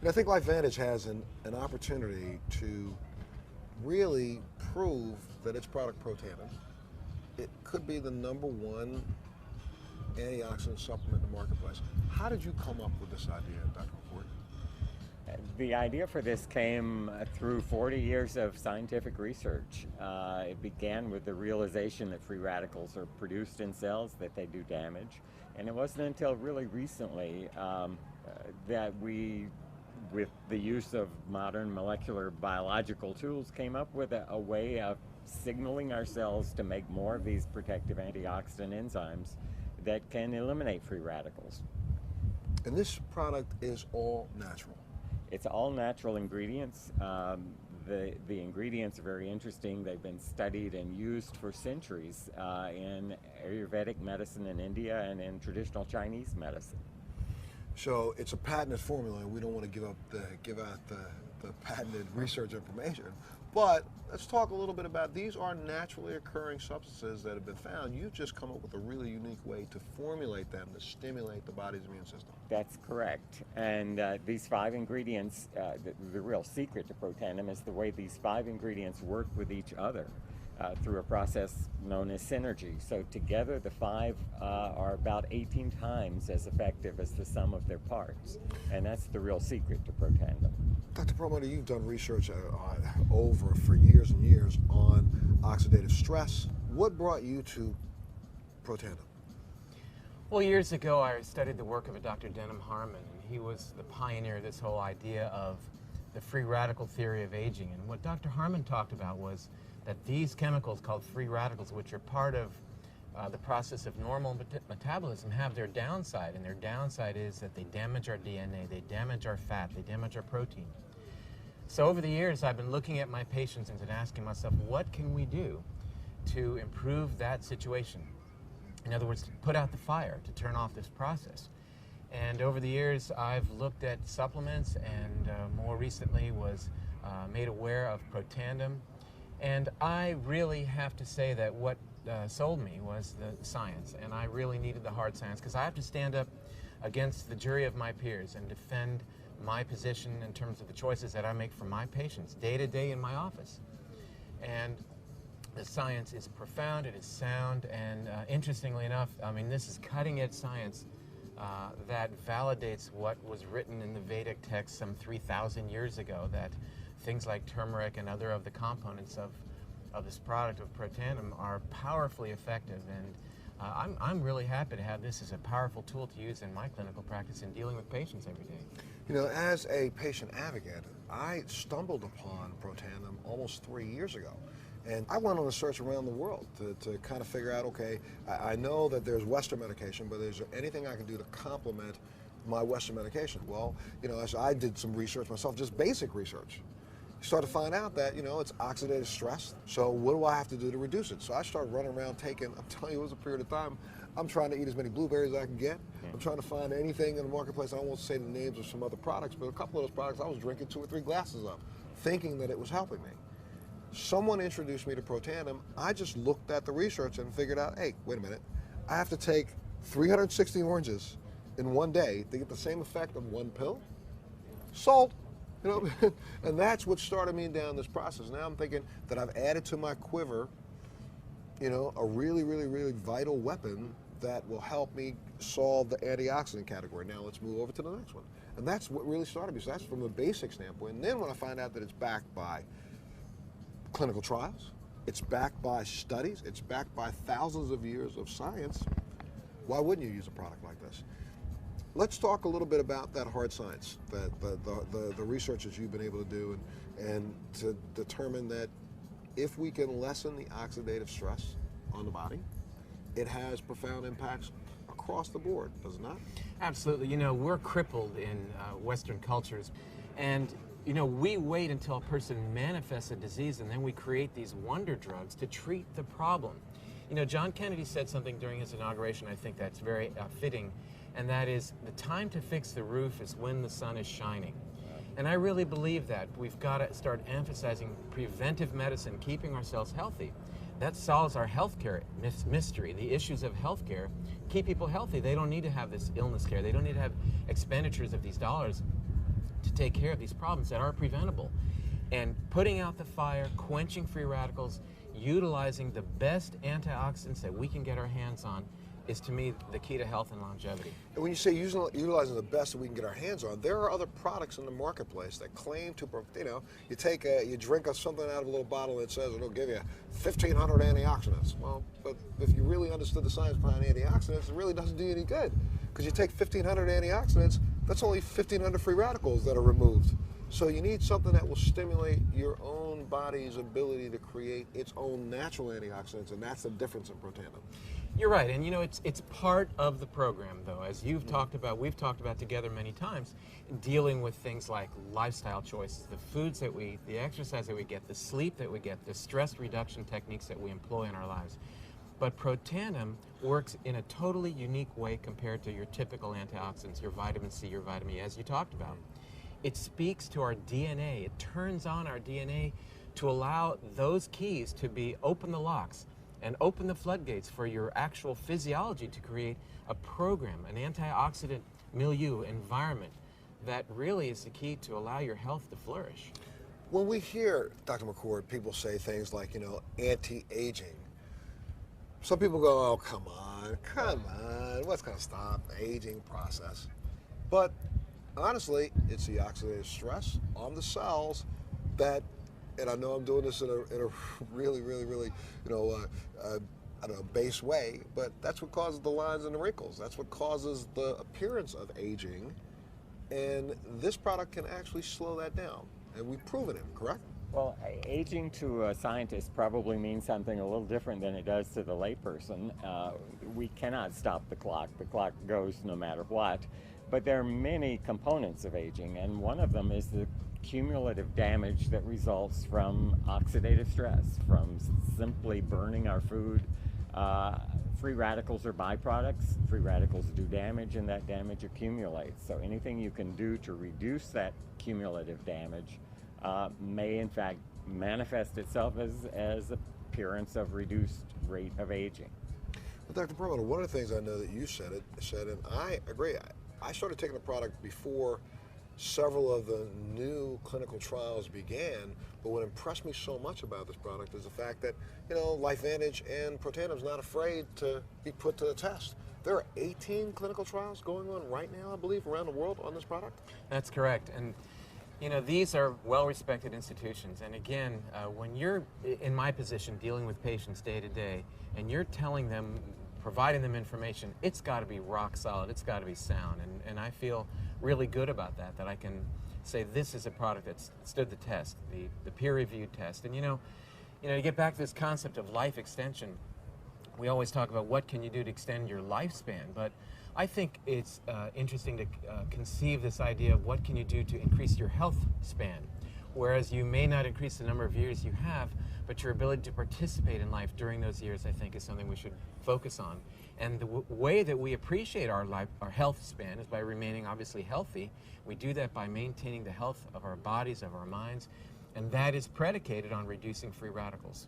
And I think LifeVantage has an opportunity to really prove that its product Protandim, it could be the #1 antioxidant supplement in the marketplace. How did you come up with this idea, Dr. McCord? The idea for this came through 40 years of scientific research. It began with the realization that free radicals are produced in cells, that they do damage. And it wasn't until really recently that we, with the use of modern molecular biological tools, came up with a way of signaling our cells to make more of these protective antioxidant enzymes that can eliminate free radicals. And this product is all natural. It's all natural ingredients. The ingredients are very interesting. They've been studied and used for centuries in Ayurvedic medicine in India and in traditional Chinese medicine. So it's a patented formula, and we don't want to give out the patented research information. But let's talk a little bit about, these are naturally occurring substances that have been found. You've just come up with a really unique way to formulate them to stimulate the body's immune system. That's correct. And these 5 ingredients, the real secret to Protandim is the way these 5 ingredients work with each other through a process known as synergy. So together the 5 are about 18 times as effective as the sum of their parts. And that's the real secret to Protandim. Dr. Perlmutter, you've done research for years and years on oxidative stress. What brought you to Protandim? Well, years ago I studied the work of a Dr. Denham Harmon, and he was the pioneer of this whole idea of the free radical theory of aging. And what Dr. Harmon talked about was that these chemicals called free radicals, which are part of the process of normal metabolism, have their downside, and their downside is that they damage our DNA, they damage our fat, they damage our protein. So over the years I've been looking at my patients and asking myself, what can we do to improve that situation? In other words, to put out the fire, to turn off this process. And over the years I've looked at supplements, and more recently was made aware of Protandim. And I really have to say that what sold me was the science, and I really needed the hard science, because I have to stand up against the jury of my peers and defend my position in terms of the choices that I make for my patients day to day in my office. And the science is profound, it is sound, and interestingly enough, I mean, this is cutting-edge science that validates what was written in the Vedic text some 3,000 years ago, that things like turmeric and other of the components of this product of Protandim are powerfully effective. And I'm really happy to have this as a powerful tool to use in my clinical practice in dealing with patients every day. You know, as a patient advocate, I stumbled upon Protandim almost 3 years ago. And I went on a search around the world to kind of figure out, okay, I know that there's Western medication, but is there anything I can do to complement my Western medication? Well, you know, as I did some research myself, just basic research, started to find out that, you know, it's oxidative stress. So what do I have to do to reduce it? So I started running around taking, I'm telling you, it was a period of time, I'm trying to eat as many blueberries as I can get. I'm trying to find anything in the marketplace. I won't say the names of some other products, but a couple of those products I was drinking 2 or 3 glasses of, thinking that it was helping me. Someone introduced me to Protandim. I just looked at the research and figured out, hey, wait a minute, I have to take 360 oranges in one day to get the same effect of 1 pill? Sold. You know, and that's what started me down this process. Now I'm thinking that I've added to my quiver, you know, a really, really, really vital weapon that will help me solve the antioxidant category. Now let's move over to the next one. And that's what really started me. So that's from a basic standpoint. And then when I find out that it's backed by clinical trials, it's backed by studies, it's backed by thousands of years of science, why wouldn't you use a product like this? Let's talk a little bit about that hard science, that the research that you've been able to do, and to determine that if we can lessen the oxidative stress on the body, it has profound impacts across the board, does it not? Absolutely. You know, we're crippled in Western cultures, and you know, we wait until a person manifests a disease, and then we create these wonder drugs to treat the problem. You know, John Kennedy said something during his inauguration, I think that's very fitting, and that is, the time to fix the roof is when the sun is shining. And I really believe that. We've got to start emphasizing preventive medicine, keeping ourselves healthy. That solves our healthcare mystery. The issues of healthcare keep people healthy. They don't need to have this illness care. They don't need to have expenditures of these dollars. to take care of these problems that are preventable. And putting out the fire, quenching free radicals, utilizing the best antioxidants that we can get our hands on is, to me, the key to health and longevity. And when you say utilizing the best that we can get our hands on, there are other products in the marketplace that claim to, you drink something out of a little bottle and it says it'll give you 1,500 antioxidants. Well, but if you really understood the science behind antioxidants, it really doesn't do you any good. Because you take 1,500 antioxidants, that's only 1,500 free radicals that are removed. So you need something that will stimulate your own body's ability to create its own natural antioxidants, and that's the difference in Protandim. You're right, and it's part of the program, though, as you've talked about, we've talked about together many times, dealing with things like lifestyle choices, the foods that we eat, the exercise that we get, the sleep that we get, the stress reduction techniques that we employ in our lives. But Protandim works in a totally unique way compared to your typical antioxidants, your vitamin C, your vitamin E, as you talked about. It speaks to our DNA. It turns on our DNA to allow those keys to open the locks and open the floodgates for your actual physiology to create a program, an antioxidant milieu, environment that really is the key to allow your health to flourish. When we hear, Dr. McCord, people say things like, anti-aging, some people go, oh, come on, what's going to stop the aging process? But honestly, it's the oxidative stress on the cells that, and I know I'm doing this in a really, really, really, I don't know, base way, but that's what causes the lines and the wrinkles. That's what causes the appearance of aging. And this product can actually slow that down. And we've proven it, correct? Well, aging to a scientist probably means something a little different than it does to the layperson. We cannot stop the clock. The clock goes no matter what. But there are many components of aging, and one of them is the cumulative damage that results from oxidative stress, from simply burning our food. Free radicals are byproducts. Free radicals do damage, and that damage accumulates. So anything you can do to reduce that cumulative damage may in fact manifest itself as appearance of reduced rate of aging. Well, Dr. Perlmutter, one of the things I know that you said, and I agree. I started taking the product before several of the new clinical trials began, but what impressed me so much about this product is the fact that, LifeVantage and Protandim is not afraid to be put to the test. There are 18 clinical trials going on right now, I believe, around the world on this product. That's correct. And these are well-respected institutions. And again, when you're in my position dealing with patients day to day, and you're telling them, providing them information, it's got to be rock solid, it's got to be sound. And I feel really good about that I can say this is a product that's stood the test, the peer-reviewed test. And to get back to this concept of life extension, we always talk about what can you do to extend your lifespan, but I think it's interesting to conceive this idea of what can you do to increase your health span, whereas you may not increase the number of years you have, but your ability to participate in life during those years, I think, is something we should focus on. And the way that we appreciate our health span is by remaining obviously healthy. We do that by maintaining the health of our bodies, of our minds, and that is predicated on reducing free radicals.